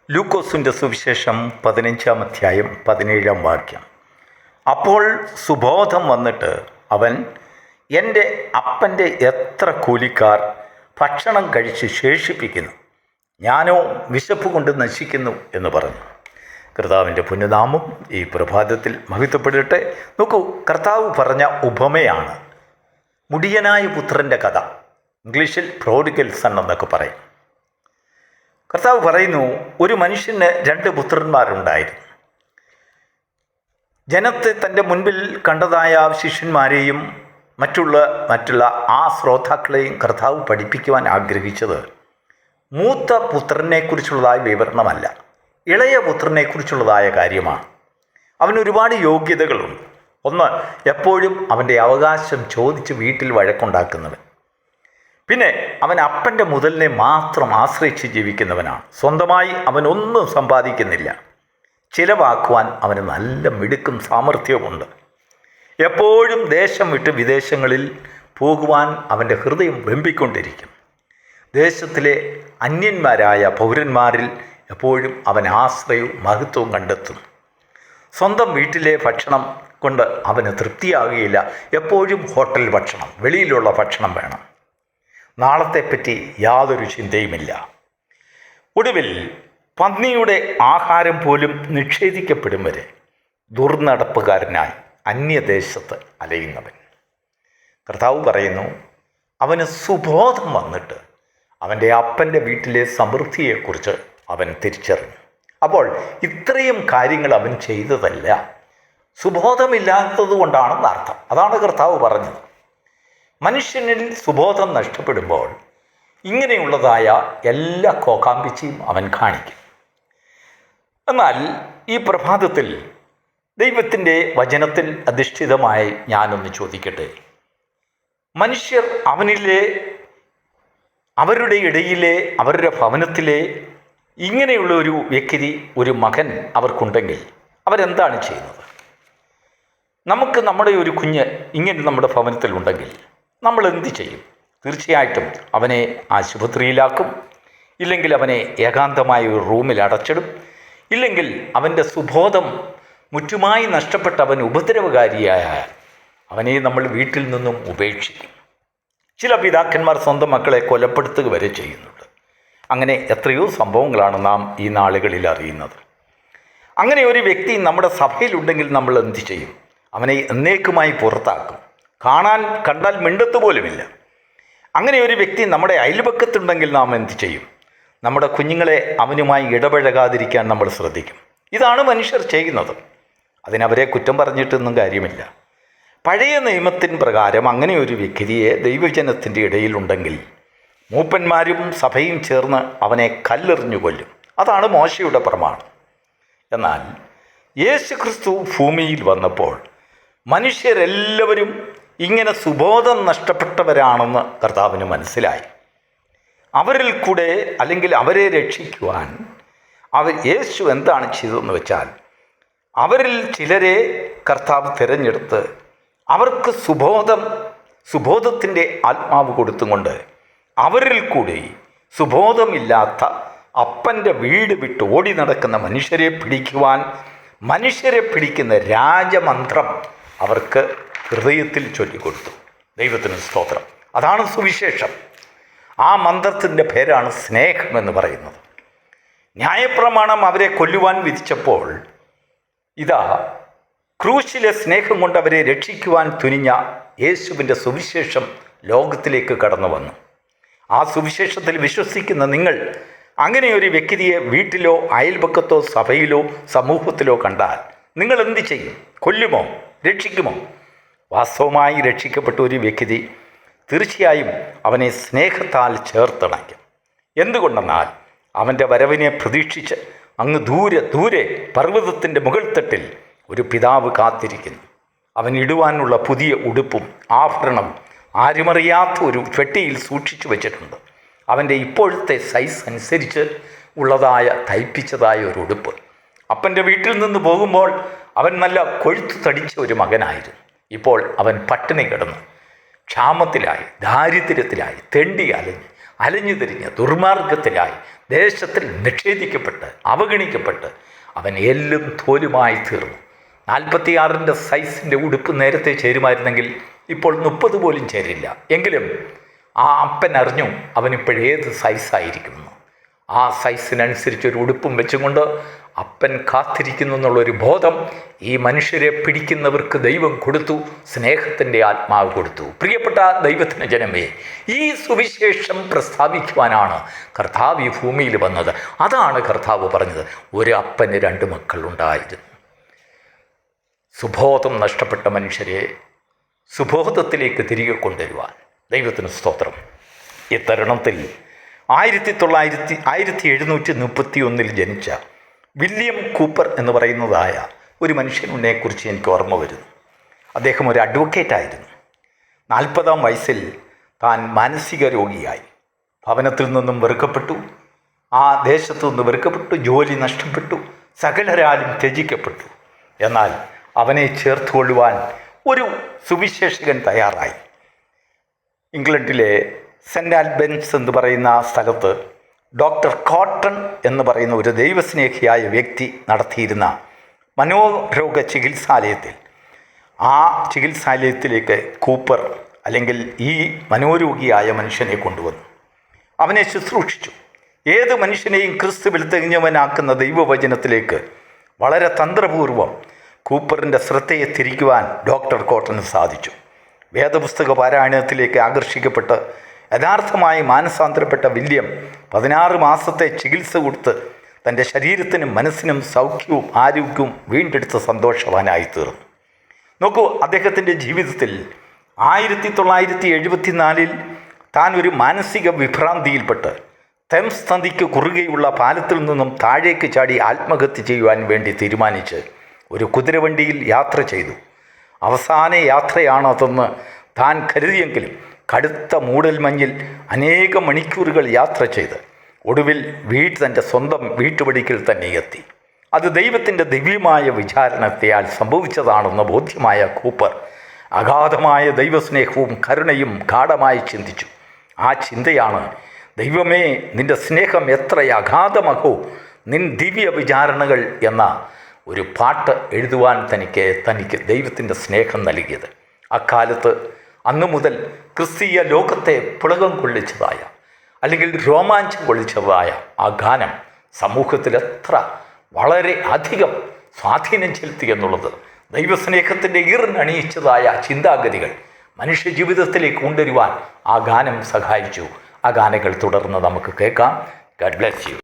ലൂക്കോസിൻ്റെ സുവിശേഷം 15-ാം അധ്യായം 17-ാം വാക്യം. അപ്പോൾ സുബോധം വന്നിട്ട് അവൻ, എൻ്റെ അപ്പൻ്റെ എത്ര കൂലിക്കാർ ഭക്ഷണം കഴിച്ച് ശേഷിപ്പിക്കുന്നു, ഞാനോ വിശപ്പ് കൊണ്ട് നശിക്കുന്നു എന്ന് പറഞ്ഞു. കർത്താവിൻ്റെ പുണ്യനാമം ഈ പ്രഭാതത്തിൽ മഹത്വപ്പെടട്ടെ. നോക്കൂ, കർത്താവ് പറഞ്ഞ ഉപമയാണ് മുടിയനായ പുത്രൻ്റെ കഥ. ഇംഗ്ലീഷിൽ പ്രോഡിഗൽ സൺ എന്നൊക്കെ പറയും. കർത്താവ് പറയുന്നു, ഒരു മനുഷ്യന് 2 പുത്രന്മാരുണ്ടായിരുന്നു. ജനത്തെ തൻ്റെ മുൻപിൽ കണ്ടതായ ശിഷ്യന്മാരെയും മറ്റുള്ള ആ ശ്രോതാക്കളെയും കർത്താവ് പഠിപ്പിക്കുവാൻ ആഗ്രഹിച്ചത് മൂത്ത പുത്രനെക്കുറിച്ചുള്ളതായ വിവരണമല്ല, ഇളയ പുത്രനെക്കുറിച്ചുള്ളതായ കാര്യമാണ്. അവന് ഒരുപാട് യോഗ്യതകളുണ്ട്. ഒന്ന്, എപ്പോഴും അവൻ്റെ അവകാശം ചോദിച്ച് വീട്ടിൽ വഴക്കുണ്ടാക്കുന്നവൻ. പിന്നെ അവൻ അപ്പൻ്റെ മുതലിനെ മാത്രം ആശ്രയിച്ച് ജീവിക്കുന്നവനാണ്. സ്വന്തമായി അവനൊന്നും സമ്പാദിക്കുന്നില്ല. ചിലവാക്കുവാൻ അവന് നല്ല മിടുക്കും സാമർഥ്യവുമുണ്ട്. എപ്പോഴും ദേശം വിട്ട് വിദേശങ്ങളിൽ പോകുവാൻ അവൻ്റെ ഹൃദയം വെമ്പിക്കൊണ്ടിരിക്കും. ദേശത്തിലെ അന്യന്മാരായ പൗരന്മാരിൽ എപ്പോഴും അവൻ ആശ്രയവും മഹത്വവും കണ്ടെത്തും. സ്വന്തം വീട്ടിലെ ഭക്ഷണം കൊണ്ട് അവന് തൃപ്തിയാകുകയില്ല. എപ്പോഴും ഹോട്ടൽ ഭക്ഷണം, വെളിയിലുള്ള ഭക്ഷണം വേണം. നാളത്തെപ്പറ്റി യാതൊരു ചിന്തയുമില്ല. ഒടുവിൽ പന്നിയുടെ ആഹാരം പോലും നിഷേധിക്കപ്പെടും വരെ ദുർനടപ്പുകാരനായി അന്യദേശത്ത് അലയുന്നവൻ. കർത്താവ് പറയുന്നു, അവന് സുബോധം വന്നിട്ട് അവൻ്റെ അപ്പൻ്റെ വീട്ടിലെ സമൃദ്ധിയെക്കുറിച്ച് അവൻ തിരിച്ചറിഞ്ഞു. അപ്പോൾ ഇത്രയും കാര്യങ്ങൾ അവൻ ചെയ്തതല്ല, സുബോധമില്ലാത്തത് കൊണ്ടാണെന്ന് അർത്ഥം. അതാണ് കർത്താവ് പറഞ്ഞത്. മനുഷ്യനിൽ സുബോധം നഷ്ടപ്പെടുമ്പോൾ ഇങ്ങനെയുള്ളതായ എല്ലാ കോകാമ്പിച്ചിയും അവൻ കാണിക്കും. എന്നാൽ ഈ പ്രഭാതത്തിൽ ദൈവത്തിൻ്റെ വചനത്തിൽ അധിഷ്ഠിതമായി ഞാനൊന്ന് ചോദിക്കട്ടെ. മനുഷ്യർ അവരുടെ ഇടയിലെ, അവരുടെ ഭവനത്തിലെ ഇങ്ങനെയുള്ള ഒരു വ്യക്തി, ഒരു മകൻ അവർക്കുണ്ടെങ്കിൽ അവരെന്താണ് ചെയ്യുന്നത്? നമുക്ക് നമ്മുടെ ഒരു കുഞ്ഞ് ഇങ്ങനെ നമ്മുടെ ഭവനത്തിലുണ്ടെങ്കിൽ നമ്മൾ എന്ത് ചെയ്യും? തീർച്ചയായിട്ടും അവനെ ആശുപത്രിയിലാക്കും, ഇല്ലെങ്കിൽ അവനെ ഏകാന്തമായ ഒരു റൂമിൽ അടച്ചിടും, ഇല്ലെങ്കിൽ അവൻ്റെ സുബോധം മുറ്റുമായി നഷ്ടപ്പെട്ട അവൻ ഉപദ്രവകാരിയായാൽ അവനെ നമ്മൾ വീട്ടിൽ നിന്നും ഉപേക്ഷിക്കും. ചില പിതാക്കന്മാർ സ്വന്തം മക്കളെ കൊലപ്പെടുത്തുക വരെ ചെയ്യുന്നുണ്ട്. അങ്ങനെ എത്രയോ സംഭവങ്ങളാണ് നാം ഈ നാളുകളിൽ അറിയുന്നത്. അങ്ങനെ ഒരു വ്യക്തി നമ്മുടെ സഭയിലുണ്ടെങ്കിൽ നമ്മൾ എന്ത് ചെയ്യും? അവനെ എന്നേക്കുമായി പുറത്താക്കും. കണ്ടാൽ മിണ്ടത്ത് പോലുമില്ല. അങ്ങനെ ഒരു വ്യക്തി നമ്മുടെ അയൽപക്കത്തുണ്ടെങ്കിൽ നാം എന്ത് ചെയ്യും? നമ്മുടെ കുഞ്ഞുങ്ങളെ അവനുമായി ഇടപഴകാതിരിക്കാൻ നമ്മൾ ശ്രദ്ധിക്കും. ഇതാണ് മനുഷ്യർ ചെയ്യുന്നത്. അതിനവരെ കുറ്റം പറഞ്ഞിട്ടൊന്നും കാര്യമില്ല. പഴയ നിയമത്തിൻ പ്രകാരം അങ്ങനെ ഒരു വ്യക്തിയെ ദൈവജനത്തിൻ്റെ ഇടയിലുണ്ടെങ്കിൽ മൂപ്പന്മാരും സഭയും ചേർന്ന് അവനെ കല്ലെറിഞ്ഞു കൊല്ലും. അതാണ് മോശയുടെ പ്രമാണം. എന്നാൽ യേശുക്രിസ്തു ഭൂമിയിൽ വന്നപ്പോൾ മനുഷ്യരെല്ലാവരും ഇങ്ങനെ സുബോധം നഷ്ടപ്പെട്ടവരാണെന്ന് കർത്താവിന് മനസ്സിലായി. അവരിൽ കൂടെ, അല്ലെങ്കിൽ അവരെ രക്ഷിക്കുവാൻ യേശു എന്താണ് ചെയ്തതെന്ന് വെച്ചാൽ, അവരിൽ ചിലരെ കർത്താവ് തിരഞ്ഞെടുത്ത് അവർക്ക് സുബോധത്തിൻ്റെ ആത്മാവ് കൊടുത്തുകൊണ്ട് അവരിൽ കൂടി സുബോധമില്ലാത്ത അപ്പൻ്റെ വീട് വിട്ട് ഓടി നടക്കുന്ന മനുഷ്യരെ പിടിക്കുന്ന രാജമന്ത്രം അവർക്ക് ഹൃദയത്തിൽ ചൊല്ലിക്കൊടുത്തു. ദൈവത്തിന് സ്തോത്രം. അതാണ് സുവിശേഷം. ആ മന്ത്രത്തിൻ്റെ പേരാണ് സ്നേഹമെന്ന് പറയുന്നത്. ന്യായപ്രമാണം അവരെ കൊല്ലുവാൻ വിധിച്ചപ്പോൾ ഇതാ ക്രൂശിലെ സ്നേഹം കൊണ്ട് അവരെ രക്ഷിക്കുവാൻ തുനിഞ്ഞ യേശുവിൻ്റെ സുവിശേഷം ലോകത്തിലേക്ക് കടന്നു വന്നു. ആ സുവിശേഷത്തിൽ വിശ്വസിക്കുന്ന നിങ്ങൾ അങ്ങനെ ഒരു വ്യക്തിയെ വീട്ടിലോ അയൽപക്കത്തോ സഭയിലോ സമൂഹത്തിലോ കണ്ടാൽ നിങ്ങൾ എന്ത് ചെയ്യും? കൊല്ലുമോ? രക്ഷിക്കുമോ? വാസ്തവമായി രക്ഷിക്കപ്പെട്ട ഒരു വ്യക്തി തീർച്ചയായും അവനെ സ്നേഹത്താൽ ചേർത്തണയ്ക്കും. എന്തുകൊണ്ടെന്നാൽ അവൻ്റെ വരവിനെ പ്രതീക്ഷിച്ച് അങ്ങ് ദൂരെ പർവ്വതത്തിൻ്റെ മുകൾത്തട്ടിൽ ഒരു പിതാവ് കാത്തിരിക്കുന്നു. അവൻ ഇടുവാനുള്ള പുതിയ ഉടുപ്പും ആഭരണവും ആരുമറിയാത്ത ഒരു പെട്ടിയിൽ സൂക്ഷിച്ചു വച്ചിട്ടുണ്ട്. അവൻ്റെ ഇപ്പോഴത്തെ സൈസ് അനുസരിച്ച് തയ്പ്പിച്ചതായ ഒരു ഉടുപ്പ്. അപ്പൻ്റെ വീട്ടിൽ നിന്ന് പോകുമ്പോൾ അവൻ നല്ല കൊഴുത്തു തടിച്ച ഒരു മകനായിരുന്നു. ഇപ്പോൾ അവൻ പട്ടിണി കിടന്നു, ക്ഷാമത്തിലായി, ദാരിദ്ര്യത്തിലായി, തെണ്ടി അലഞ്ഞ് അലഞ്ഞു തിരിഞ്ഞ് ദുർമാർഗത്തിലായി ദേശത്തിൽ നിഷേധിക്കപ്പെട്ട് അവഗണിക്കപ്പെട്ട് അവൻ എല്ലും തോലുമായി തീർന്നു. 46 സൈസിൻ്റെ ഉടുപ്പ് നേരത്തെ ചേരുമായിരുന്നെങ്കിൽ ഇപ്പോൾ 30 പോലും ചേരില്ല. എങ്കിലും ആ അപ്പൻ അറിഞ്ഞു അവനിപ്പോഴേത് സൈസായിരിക്കുമെന്ന്. ആ സൈസിനനുസരിച്ചൊരു ഉടുപ്പും വെച്ചുകൊണ്ട് അപ്പൻ കാത്തിരിക്കുന്നു എന്നുള്ളൊരു ബോധം ഈ മനുഷ്യരെ പിടിക്കുന്നവർക്ക് ദൈവം കൊടുത്തു. സ്നേഹത്തിൻ്റെ ആത്മാവ് കൊടുത്തു. പ്രിയപ്പെട്ട ദൈവത്തിൻ്റെ ജനമേ, ഈ സുവിശേഷം പ്രസ്താവിക്കുവാനാണ് കർത്താവ് ഈ ഭൂമിയിൽ വന്നത്. അതാണ് കർത്താവ് പറഞ്ഞത്. ഒരു അപ്പന് 2 മക്കളുണ്ടായിരുന്നു. സുബോധം നഷ്ടപ്പെട്ട മനുഷ്യരെ സുബോധത്തിലേക്ക് തിരികെ കൊണ്ടുവരുവാൻ ദൈവത്തിന് സ്തോത്രം. ഈ തരുണത്തിൽ 1731 ജനിച്ച വില്യം കൂപ്പർ എന്ന് പറയുന്നതായ ഒരു മനുഷ്യനെക്കുറിച്ച് എനിക്ക് ഓർമ്മ വരുന്നു. അദ്ദേഹം ഒരു അഡ്വക്കേറ്റായിരുന്നു. 40-ാം വയസ്സിൽ താൻ മാനസിക രോഗിയായി. ഭവനത്തിൽ നിന്നും വെറുക്കപ്പെട്ടു, ആ ദേശത്തു നിന്ന് വെറുക്കപ്പെട്ടു, ജോലി നഷ്ടപ്പെട്ടു, സകലരാലും ത്യജിക്കപ്പെട്ടു. എന്നാൽ അവനെ ചേർത്തുകൊള്ളുവാൻ ഒരു സുവിശേഷകൻ തയ്യാറായി. ഇംഗ്ലണ്ടിലെ സെൻറ്റ് ആൽബൻസ് എന്ന് പറയുന്ന സ്ഥലത്ത് ഡോക്ടർ കോട്ടൺ എന്ന് പറയുന്ന ഒരു ദൈവസ്നേഹിയായ വ്യക്തി നടത്തിയിരുന്ന മനോരോഗ ചികിത്സാലയത്തിൽ, ആ ചികിത്സാലയത്തിലേക്ക് കൂപ്പർ അല്ലെങ്കിൽ ഈ മനോരോഗിയായ മനുഷ്യനെ കൊണ്ടുവന്നു. അവനെ ശുശ്രൂഷിച്ചു. ഏത് മനുഷ്യനെയും ക്രിസ്തുവിൽ തികഞ്ഞവനാക്കുന്ന ദൈവവചനത്തിലേക്ക് വളരെ തന്ത്രപൂർവം കൂപ്പറിൻ്റെ ശ്രദ്ധയെ തിരിക്കുവാൻ ഡോക്ടർ കോട്ടന് സാധിച്ചു. വേദപുസ്തക പാരായണത്തിലേക്ക് ആകർഷിക്കപ്പെട്ട് യഥാർത്ഥമായി മാനസാന്തരപ്പെട്ട വില്യം 16 മാസത്തെ ചികിത്സ കൊടുത്ത് തൻ്റെ ശരീരത്തിനും മനസ്സിനും സൗഖ്യവും ആരോഗ്യവും വീണ്ടെടുത്ത് സന്തോഷവാനായി തീർന്നു. നോക്കൂ, അദ്ദേഹത്തിൻ്റെ ജീവിതത്തിൽ 1974 താൻ ഒരു മാനസിക വിഭ്രാന്തിയിൽപ്പെട്ട് തെംസ് നദിക്ക് കുറുകെയുള്ള പാലത്തിൽ നിന്നും താഴേക്ക് ചാടി ആത്മഹത്യ ചെയ്യുവാൻ വേണ്ടി തീരുമാനിച്ച് ഒരു കുതിരവണ്ടിയിൽ യാത്ര ചെയ്തു. അവസാന യാത്രയാണതെന്ന് താൻ കരുതിയെങ്കിലും കടുത്ത മൂടൽമഞ്ഞിൽ അനേകം മണിക്കൂറുകൾ യാത്ര ചെയ്ത് ഒടുവിൽ തൻ്റെ സ്വന്തം വീട്ടുപടിക്കൽ തന്നെ എത്തി. അത് ദൈവത്തിൻ്റെ ദിവ്യമായ വിചാരണത്തെയാൽ സംഭവിച്ചതാണെന്ന് ബോധ്യമായ കൂപ്പർ അഗാധമായ ദൈവസ്നേഹവും കരുണയും ഗാഢമായി ചിന്തിച്ചു. ആ ചിന്തയാണ്, ദൈവമേ നിൻ്റെ സ്നേഹം എത്ര അഗാധമകോ നിൻ ദിവ്യ വിചാരണകൾ എന്ന ഒരു പാട്ട് എഴുതുവാൻ തനിക്ക് ദൈവത്തിൻ്റെ സ്നേഹം നൽകിയത്. അക്കാലത്ത് അന്നു മുതൽ ക്രിസ്തീയ ലോകത്തെ പുളകം കൊള്ളിച്ചതായ അല്ലെങ്കിൽ രോമാഞ്ചം കൊള്ളിച്ചതായ ആ ഗാനം സമൂഹത്തിൽ എത്ര വളരെ അധികം സ്വാധീനം ചെലുത്തി എന്നുള്ളത്, ദൈവസ്നേഹത്തിൻ്റെ ഈറിനണിയിച്ചതായ ചിന്താഗതികൾ മനുഷ്യ ജീവിതത്തിലേക്ക് കൊണ്ടുവരുവാൻ ആ ഗാനം സഹായിച്ചു. ആ ഗാനങ്ങൾ തുടർന്ന് നമുക്ക് കേൾക്കാം. God bless you.